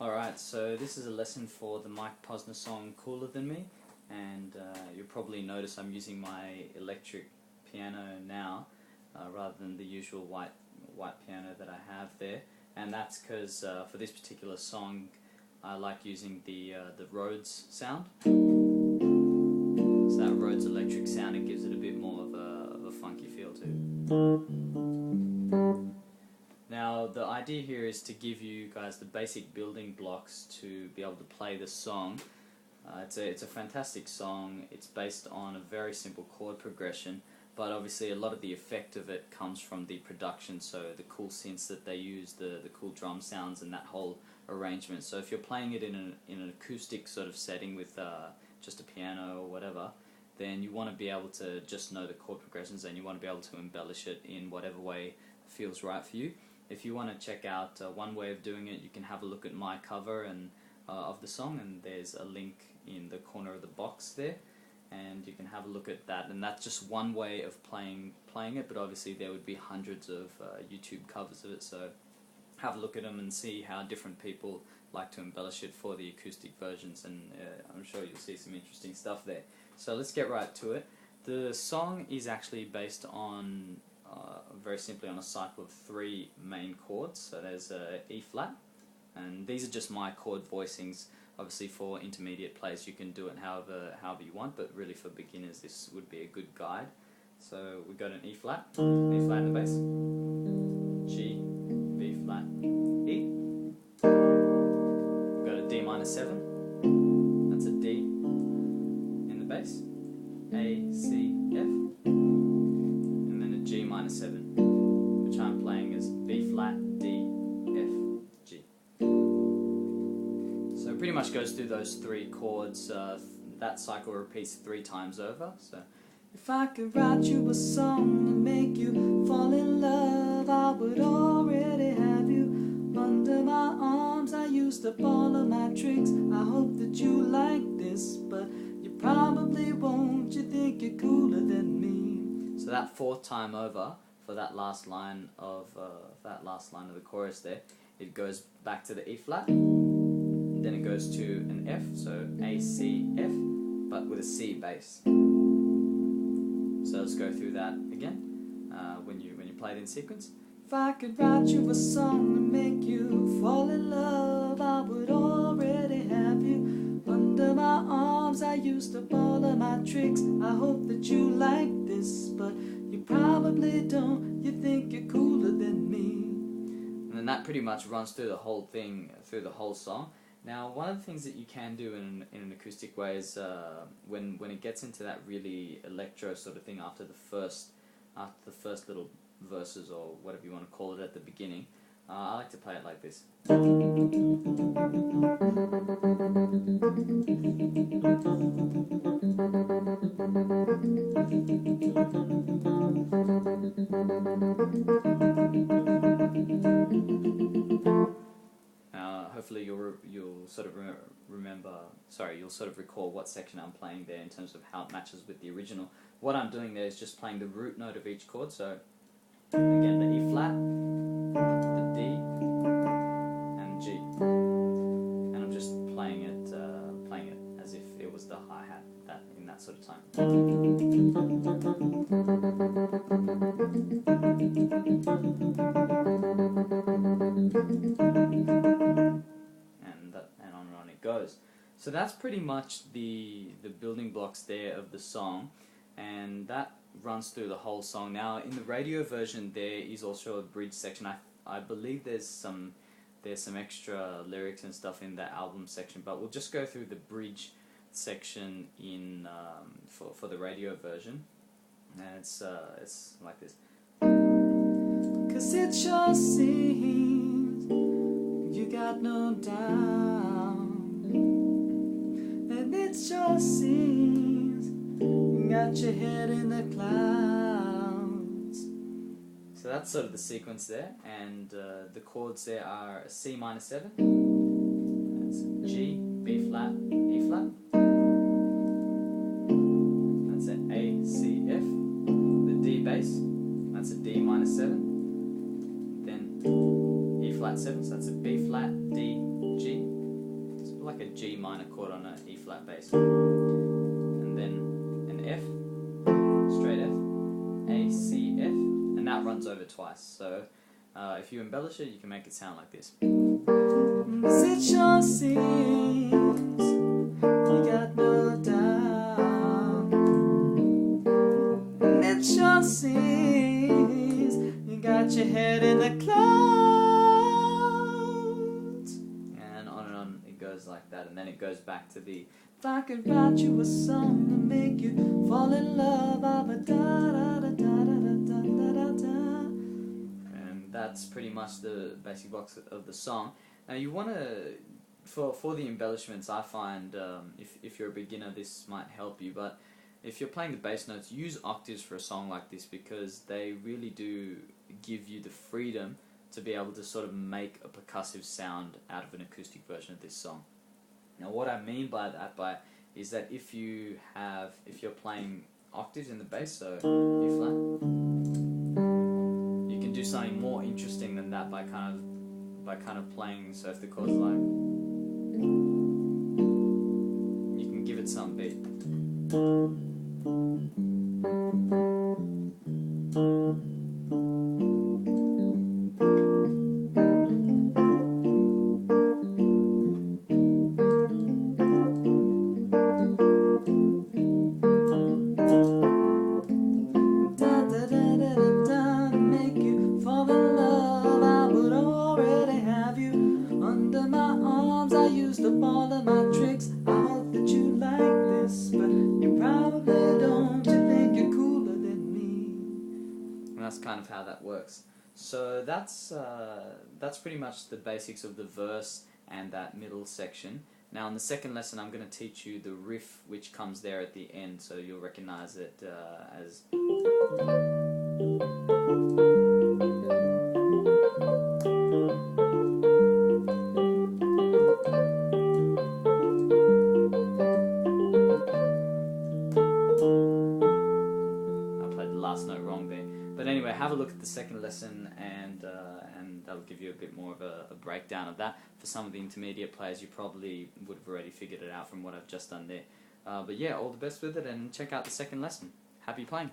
Alright, so this is a lesson for the Mike Posner song Cooler Than Me, and you'll probably notice I'm using my electric piano now rather than the usual white piano that I have there, and that's because for this particular song I like using the Rhodes sound. So that Rhodes electric sound, it gives it a bit more of a funky feel too. Now the idea here is to give you guys the basic building blocks to be able to play this song. It's a fantastic song. It's based on a very simple chord progression, but obviously a lot of the effect of it comes from the production, so the cool synths that they use, the cool drum sounds and that whole arrangement. So if you're playing it in an acoustic sort of setting with just a piano or whatever, then you want to be able to just know the chord progressions, and you want to be able to embellish it in whatever way feels right for you. If you want to check out one way of doing it, you can have a look at my cover of the song, and there's a link in the corner of the box there, and you can have a look at that. And that's just one way of playing it, but obviously there would be hundreds of YouTube covers of it, so have a look at them and see how different people like to embellish it for the acoustic versions, and I'm sure you'll see some interesting stuff there. So let's get right to it. The song is actually based on very simply on a cycle of 3 main chords. So there's E flat, and these are just my chord voicings. Obviously for intermediate players you can do it however you want, but really for beginners this would be a good guide. So we've got an E flat in the bass, G, B flat, E. We've got a D minor 7, that's a D in the bass, A, C, F, and then a G minor 7, which I'm playing as B flat, D, F, G. So it pretty much goes through those 3 chords. That cycle repeats 3 times over. So if I could write you a song to make you fall in love, I would already have you under my arms. I used up all of my tricks. I hope that you like this, but you probably won't. You think you're cooler than me. So that 4th time over, for that last line of the chorus there, it goes back to the E flat, then it goes to an F, so A, C, F, but with a C bass. So let's go through that again when you play it in sequence. If I could write you a song to make you fall in love, I would already have you under my arms. I used up all of my tricks. I hope that you like this, but you probably don't. You think you're cooler than me. And then that pretty much runs through the whole thing, through the whole song. Now, one of the things that you can do in an acoustic way is when it gets into that really electro sort of thing after the first little verses, or whatever you want to call it, at the beginning, I like to play it like this. Hopefully you'll sort of you'll sort of recall what section I'm playing there in terms of how it matches with the original. What I'm doing there is just playing the root note of each chord. So again, the E flat, the D, and G, and I'm just playing it as if it was the hi-hat in that sort of time. And on it goes. So that's pretty much the building blocks there of the song, and that runs through the whole song. Now in the radio version there is also a bridge section. I believe there's some extra lyrics and stuff in that album section, but we'll just go through the bridge section in for the radio version, and it's like this. 'Cause it sure seems you got no doubt, and it sure seems you got your head in the clouds. So that's sort of the sequence there, and the chords there are a C minor 7, that's G, B flat, E flat, that's an A, C, F, the D bass, that's a D minor 7, then E flat 7, so that's a B flat, D, G, like a G minor chord on an E flat bass, and then an F, straight F, A, C, F, and that runs over twice. So if you embellish it, you can make it sound like this. It sure seems you got no doubt, and it sure seems you got your head in the clouds, and on it goes like that, and then it goes back to the if I could write you a song to make you fall in love, da da da da da da da da. And that's pretty much the basic blocks of the song. Now you want to, for the embellishments, I find if you're a beginner this might help you, but if you're playing the bass notes, use octaves for a song like this because they really do give you the freedom to be able to sort of make a percussive sound out of an acoustic version of this song. Now what I mean by that is that if you're playing octaves in the bass, so E flat, you can do something more interesting than that by kind of playing, so if the chord's like, you can give it some beat. All of my tricks, I hope that you like this, but you probably don't. You think you're cooler than me, and that's kind of how that works. So that's pretty much the basics of the verse and that middle section. Now in the second lesson I'm going to teach you the riff which comes there at the end, so you'll recognize it as note wrong there. But anyway, have a look at the second lesson and that'll give you a bit more of a breakdown of that. For some of the intermediate players, you probably would have already figured it out from what I've just done there. But yeah, all the best with it and check out the second lesson. Happy playing!